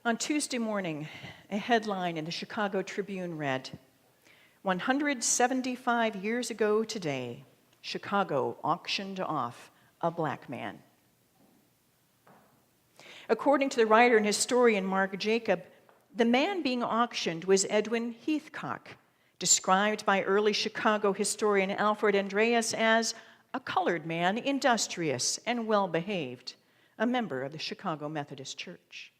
On Tuesday morning, a headline in the Chicago Tribune read, 175 years ago today, Chicago auctioned off a black man. According to the writer and historian Mark Jacob, the man being auctioned was Edwin Heathcock, described by early Chicago historian Alfred Andreas as a colored man, industrious and well-behaved, a member of the Chicago Methodist Church.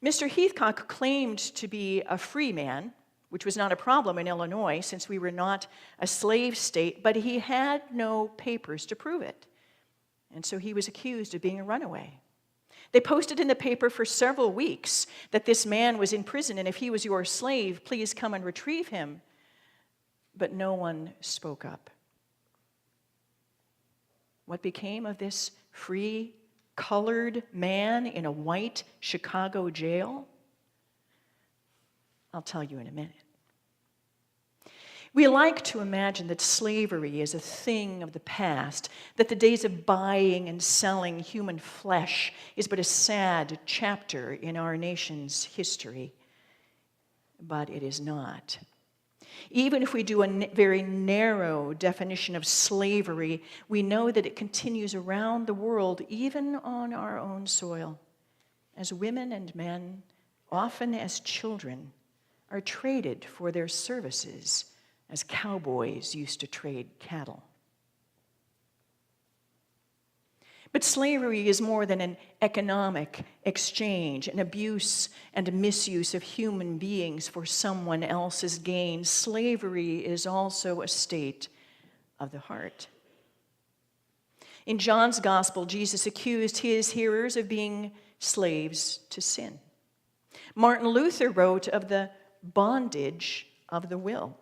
Mr. Heathcock claimed to be a free man, which was not a problem in Illinois since we were not a slave state, but he had no papers to prove it. And so he was accused of being a runaway. They posted in the paper for several weeks that this man was in prison, and if he was your slave, please come and retrieve him. But no one spoke up. What became of this free, colored man in a white Chicago jail? I'll tell you in a minute. We like to imagine that slavery is a thing of the past, that the days of buying and selling human flesh is but a sad chapter in our nation's history. But it is not. Even if we do a very narrow definition of slavery, we know that it continues around the world, even on our own soil, as women and men, often as children, are traded for their services as cowboys used to trade cattle. But slavery is more than an economic exchange, an abuse and a misuse of human beings for someone else's gain. Slavery is also a state of the heart. In John's gospel, Jesus accused his hearers of being slaves to sin. Martin Luther wrote of the bondage of the will.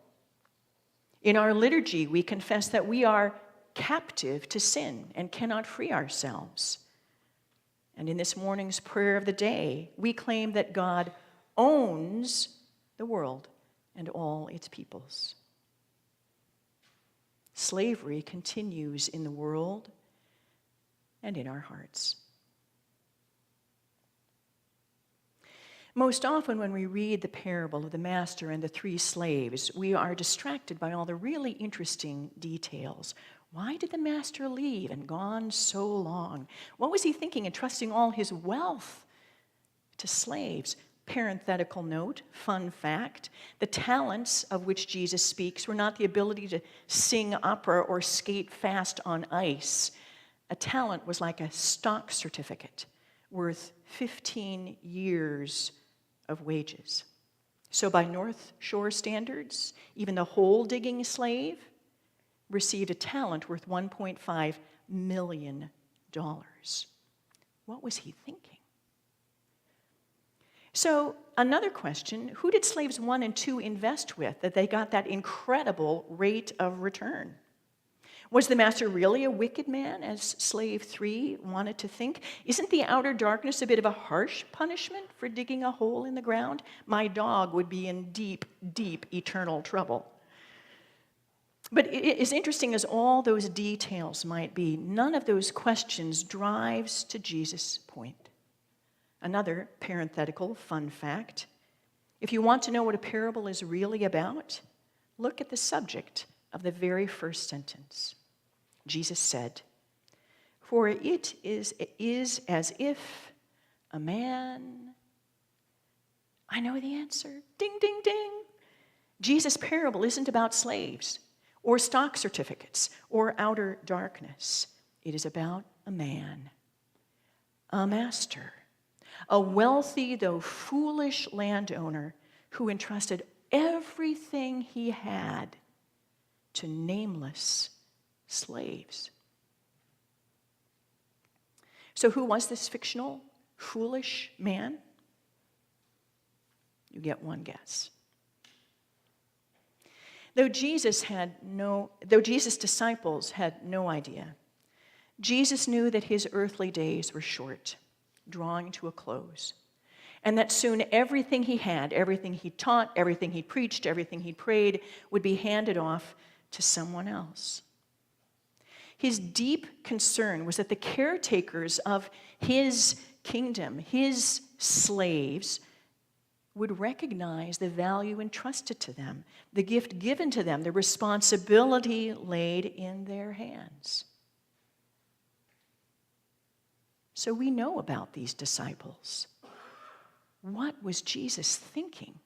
In our liturgy, we confess that we are captive to sin and cannot free ourselves. And in this morning's prayer of the day, we claim that God owns the world and all its peoples. Slavery continues in the world and in our hearts. Most often when we read the parable of the master and the three slaves, we are distracted by all the really interesting details. Why did the master leave and gone so long? What was he thinking, entrusting all his wealth to slaves? Parenthetical note, fun fact, the talents of which Jesus speaks were not the ability to sing opera or skate fast on ice. A talent was like a stock certificate worth 15 years of wages. So by North Shore standards, even the hole-digging slave received a talent worth $1.5 million. What was he thinking? So another question, who did slaves 1 and 2 invest with that they got that incredible rate of return? Was the master really a wicked man, as slave 3 wanted to think? Isn't the outer darkness a bit of a harsh punishment for digging a hole in the ground? My dog would be in deep, deep eternal trouble. But as interesting as all those details might be, none of those questions drives to Jesus' point. Another parenthetical fun fact, if you want to know what a parable is really about, look at the subject of the very first sentence. Jesus said, "For it is as if a man..." I know the answer. Ding, ding, ding. Jesus' parable isn't about slaves or stock certificates or outer darkness. It is about a man, a master, a wealthy though foolish landowner who entrusted everything he had to nameless slaves. So who was this fictional, foolish man? You get one guess. Though Jesus' disciples had no idea, Jesus knew that his earthly days were short, drawing to a close, and that soon everything he had, everything he taught, everything he preached, everything he prayed would be handed off to someone else. His deep concern was that the caretakers of his kingdom, his slaves would recognize the value entrusted to them, the gift given to them, the responsibility laid in their hands. So we know about these disciples. What was Jesus thinking,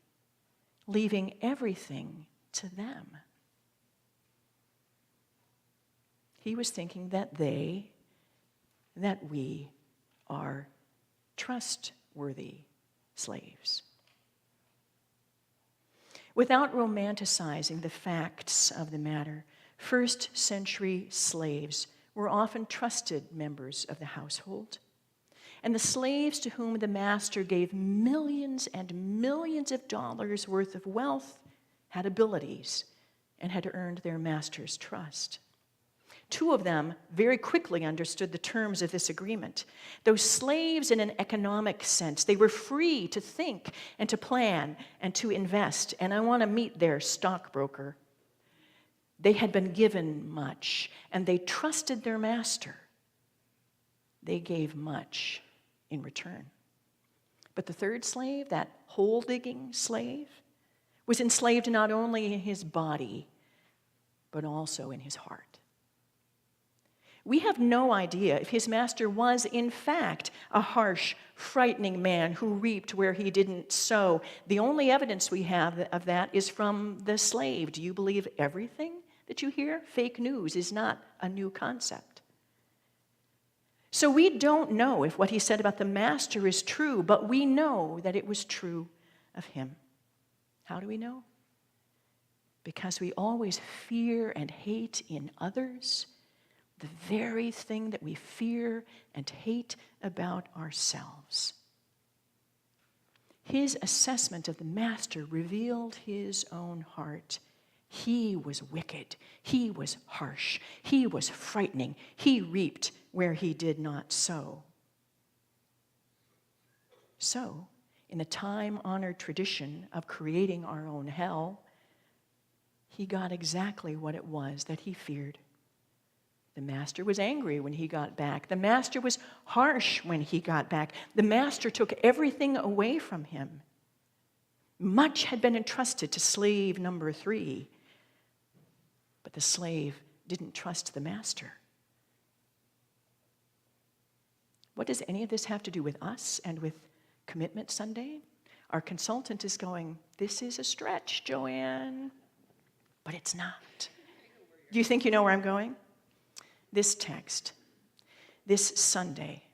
leaving everything to them? He was thinking that we are trustworthy slaves. Without romanticizing the facts of the matter, first-century slaves were often trusted members of the household. And the slaves to whom the master gave millions and millions of dollars worth of wealth had abilities and had earned their master's trust. Two of them very quickly understood the terms of this agreement. Those slaves, in an economic sense, they were free to think and to plan and to invest. And I want to meet their stockbroker. They had been given much, and they trusted their master. They gave much in return. But the third slave, that hole-digging slave, was enslaved not only in his body, but also in his heart. We have no idea if his master was, in fact, a harsh, frightening man who reaped where he didn't sow. The only evidence we have of that is from the slave. Do you believe everything that you hear? Fake news is not a new concept. So we don't know if what he said about the master is true, but we know that it was true of him. How do we know? Because we always fear and hate in others the very thing that we fear and hate about ourselves. His assessment of the master revealed his own heart. He was wicked. He was harsh. He was frightening. He reaped where he did not sow. So, in the time-honored tradition of creating our own hell, he got exactly what it was that he feared. The master was angry when he got back. The master was harsh when he got back. The master took everything away from him. Much had been entrusted to slave number 3, but the slave didn't trust the master. What does any of this have to do with us and with Commitment Sunday? Our consultant is going, this is a stretch, JoAnn, but it's not. Do you think you know where I'm going? This text, this Sunday,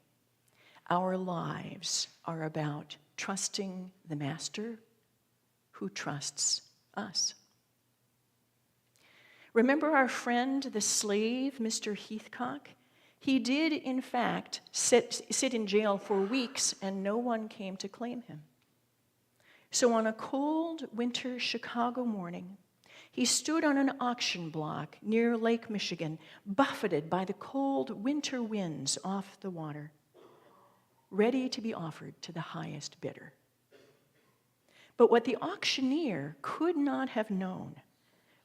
our lives are about trusting the master who trusts us. Remember our friend, the slave, Mr. Heathcock? He did, in fact, sit in jail for weeks, and no one came to claim him. So on a cold winter Chicago morning, he stood on an auction block near Lake Michigan, buffeted by the cold winter winds off the water, ready to be offered to the highest bidder. But what the auctioneer could not have known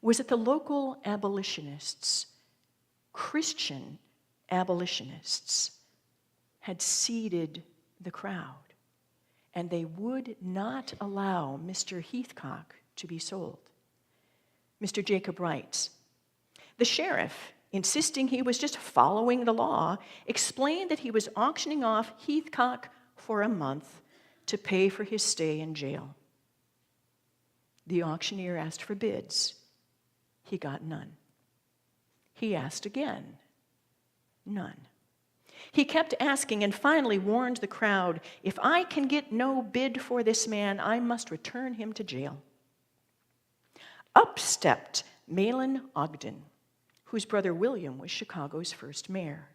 was that the local abolitionists, Christian abolitionists, had seeded the crowd, and they would not allow Mr. Heathcock to be sold. Mr. Jacob writes, the sheriff, insisting he was just following the law, explained that he was auctioning off Heathcock for a month to pay for his stay in jail. The auctioneer asked for bids. He got none. He asked again. None. He kept asking and finally warned the crowd, if I can get no bid for this man, I must return him to jail. Up stepped Malin Ogden, whose brother William was Chicago's first mayor.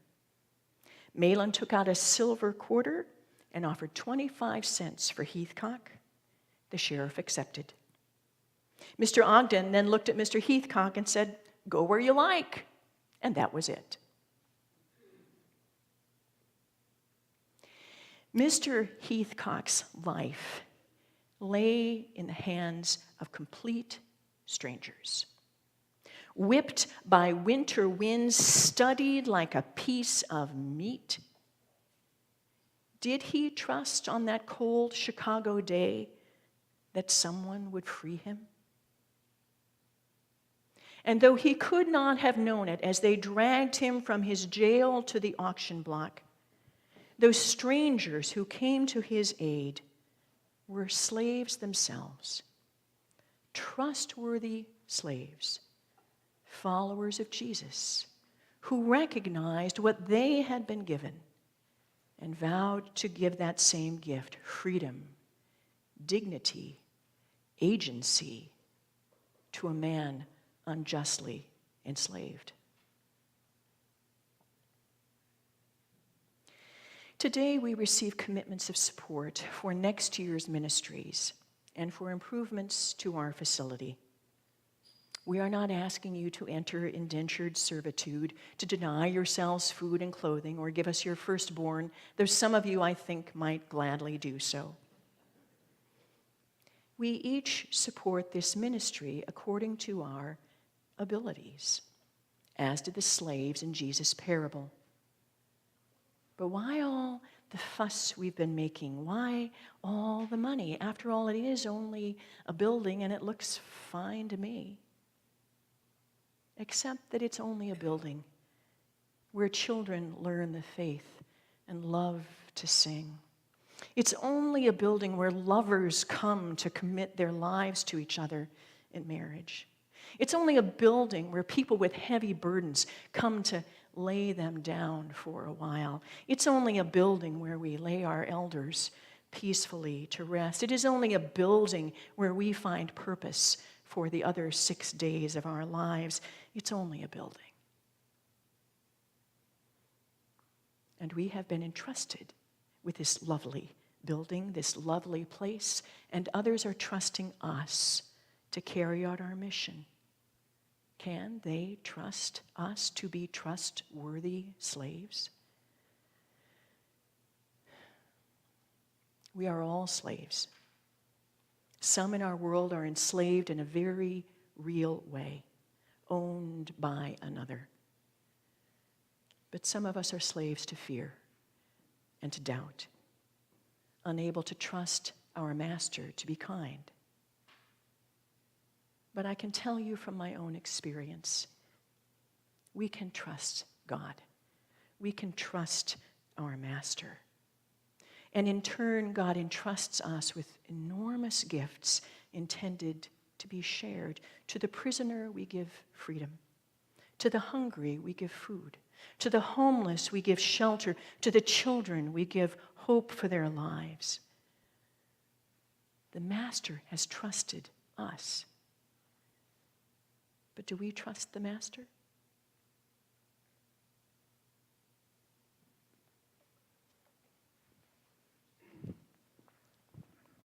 Malin took out a silver quarter and offered 25 cents for Heathcock. The sheriff accepted. Mr. Ogden then looked at Mr. Heathcock and said, go where you like. And that was it. Mr. Heathcock's life lay in the hands of complete strangers. Whipped by winter winds, studied like a piece of meat, Did he trust on that cold Chicago day that someone would free him? And though he could not have known it as they dragged him from his jail to the auction block, those strangers who came to his aid were slaves themselves, trustworthy slaves, followers of Jesus, who recognized what they had been given and vowed to give that same gift: freedom, dignity, agency to a man unjustly enslaved. Today we receive commitments of support for next year's ministries and for improvements to our facility. We are not asking you to enter indentured servitude, to deny yourselves food and clothing, or give us your firstborn, though some of you, I think, might gladly do so. We each support this ministry according to our abilities, as did the slaves in Jesus' parable. But why all the fuss we've been making? Why all the money? After all, it is only a building and it looks fine to me. Except that it's only a building where children learn the faith and love to sing. It's only a building where lovers come to commit their lives to each other in marriage. It's only a building where people with heavy burdens come to lay them down for a while. It's only a building where we lay our elders peacefully to rest. It is only a building where we find purpose for the other 6 days of our lives. It's only a building. And we have been entrusted with this lovely building, this lovely place, and others are trusting us to carry out our mission. Can they trust us to be trustworthy slaves? We are all slaves. Some in our world are enslaved in a very real way, owned by another. But some of us are slaves to fear and to doubt, unable to trust our master to be kind. But I can tell you from my own experience, we can trust God. We can trust our master. And in turn, God entrusts us with enormous gifts intended to be shared. To the prisoner, we give freedom. To the hungry, we give food. To the homeless, we give shelter. To the children, we give hope for their lives. The master has trusted us. But do we trust the master?